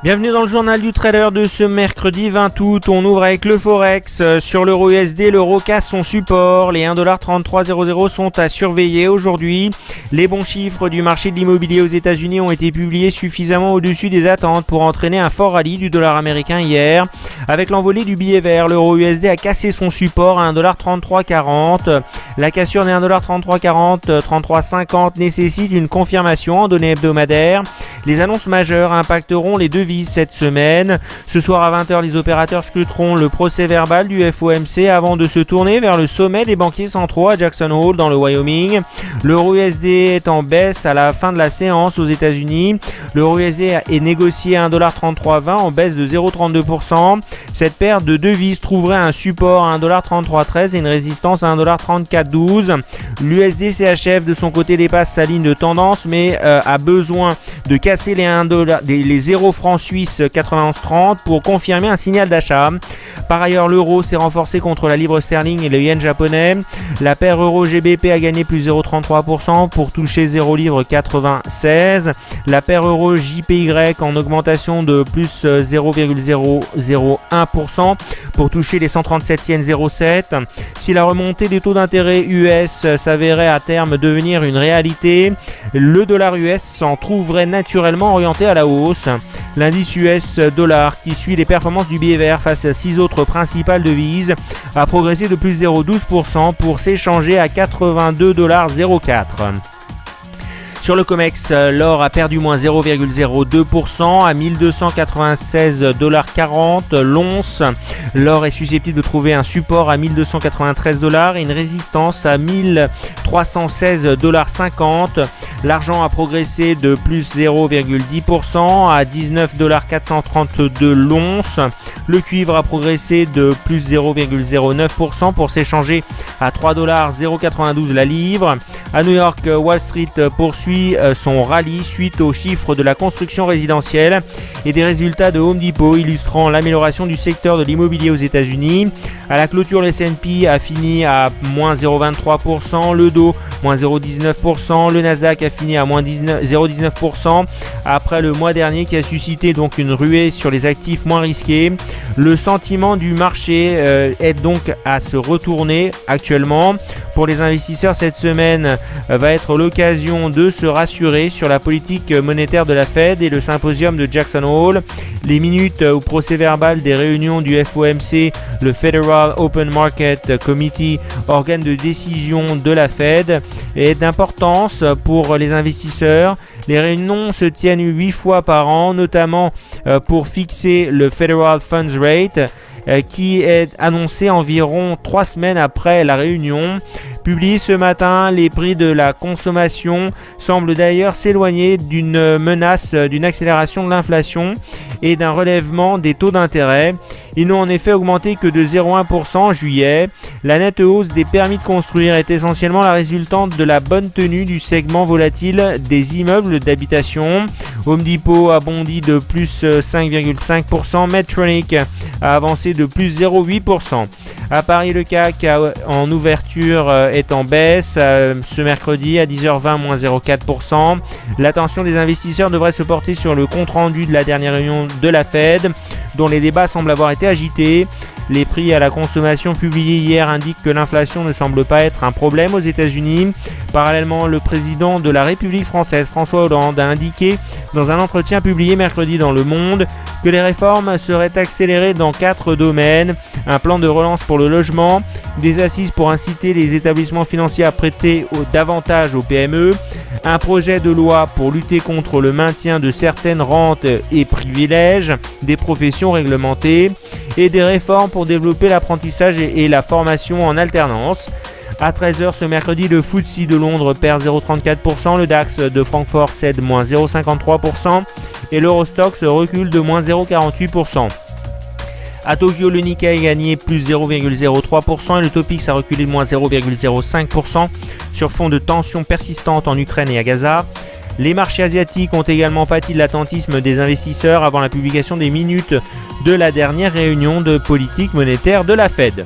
Bienvenue dans le journal du trader de ce mercredi 20 août. On ouvre avec le Forex. Sur l'euro USD, l'euro casse son support. Les 1,3300 sont à surveiller aujourd'hui. Les bons chiffres du marché de l'immobilier aux États-Unis ont été publiés suffisamment au-dessus des attentes pour entraîner un fort rallye du dollar américain hier. Avec l'envolée du billet vert, l'euro USD a cassé son support à 1,3340. La cassure des 1,3340, 33,50 nécessite une confirmation en données hebdomadaires. Les annonces majeures impacteront les devises cette semaine. Ce soir à 20h, les opérateurs scruteront le procès verbal du FOMC avant de se tourner vers le sommet des banquiers centraux à Jackson Hole dans le Wyoming. L'euro USD est en baisse à la fin de la séance aux États-Unis. L'euro USD est négocié à 1,3320 en baisse de 0,32%. Cette paire de devises trouverait un support à 1,3313 et une résistance à 1,3412. L'USD CHF de son côté dépasse sa ligne de tendance mais a besoin de casser les 0 francs suisses 91,30 pour confirmer un signal d'achat. Par ailleurs, l'euro s'est renforcé contre la livre sterling et le yen japonais. La paire euro-GBP a gagné plus 0,33% pour toucher 0 livre 96. La paire euro-JPY en augmentation de plus 0,001% pour toucher les 137 yens 07. Si la remontée des taux d'intérêt US s'avérait à terme devenir une réalité, le dollar US s'en trouverait naturellement orienté à la hausse. L'indice US dollar qui suit les performances du billet vert face à 6 autres principales devises a progressé de plus 0,12% pour s'échanger à 82,04$. Sur le COMEX, l'or a perdu moins 0,02% à 1296,40$ l'once. L'or est susceptible de trouver un support à 1293$ et une résistance à 1316,50$. L'argent a progressé de plus 0,10% à 19,432$ l'once. Le cuivre a progressé de plus 0,09% pour s'échanger à 3,092$ la livre. À New York, Wall Street poursuit son rallye suite aux chiffres de la construction résidentielle et des résultats de Home Depot illustrant l'amélioration du secteur de l'immobilier aux États-Unis. À la clôture, le S&P a fini à moins 0,23%, le Dow moins 0,19%, le Nasdaq a fini à moins 0,19% après le mois dernier qui a suscité donc une ruée sur les actifs moins risqués. Le sentiment du marché est donc à se retourner actuellement. Pour les investisseurs, cette semaine va être l'occasion de se rassurer sur la politique monétaire de la Fed et le symposium de Jackson Hole. Les minutes au procès verbal des réunions du FOMC, le Federal Open Market Committee, organe de décision de la Fed, est d'importance pour les investisseurs. Les réunions se tiennent 8 fois par an, notamment pour fixer le Federal Funds Rate, qui est annoncé environ 3 semaines après la réunion. Publié ce matin, les prix de la consommation semblent d'ailleurs s'éloigner d'une menace d'une accélération de l'inflation et d'un relèvement des taux d'intérêt. Ils n'ont en effet augmenté que de 0,1% en juillet. La nette hausse des permis de construire est essentiellement la résultante de la bonne tenue du segment volatile des immeubles d'habitation. Home Depot a bondi de plus 5,5%, Medtronic a avancé de plus 0,8%. À Paris, le CAC en ouverture est en baisse ce mercredi à 10h20, moins 0,4%. L'attention des investisseurs devrait se porter sur le compte-rendu de la dernière réunion de la Fed, dont les débats semblent avoir été agités. Les prix à la consommation publiés hier indiquent que l'inflation ne semble pas être un problème aux États-Unis. Parallèlement, le président de la République française, François Hollande, a indiqué dans un entretien publié mercredi dans Le Monde que les réformes seraient accélérées dans 4 domaines. Un plan de relance pour le logement, des assises pour inciter les établissements financiers à prêter davantage aux PME, un projet de loi pour lutter contre le maintien de certaines rentes et privilèges des professions réglementées et des réformes pour développer l'apprentissage et la formation en alternance. À 13h ce mercredi, le FTSE de Londres perd 0,34%, le DAX de Francfort cède moins 0,53% et l'Eurostoxx recule de moins 0,48%. À Tokyo, le Nikkei a gagné plus 0,03% et le Topix a reculé de moins 0,05% sur fond de tensions persistantes en Ukraine et à Gaza. Les marchés asiatiques ont également pâti de l'attentisme des investisseurs avant la publication des minutes de la dernière réunion de politique monétaire de la Fed.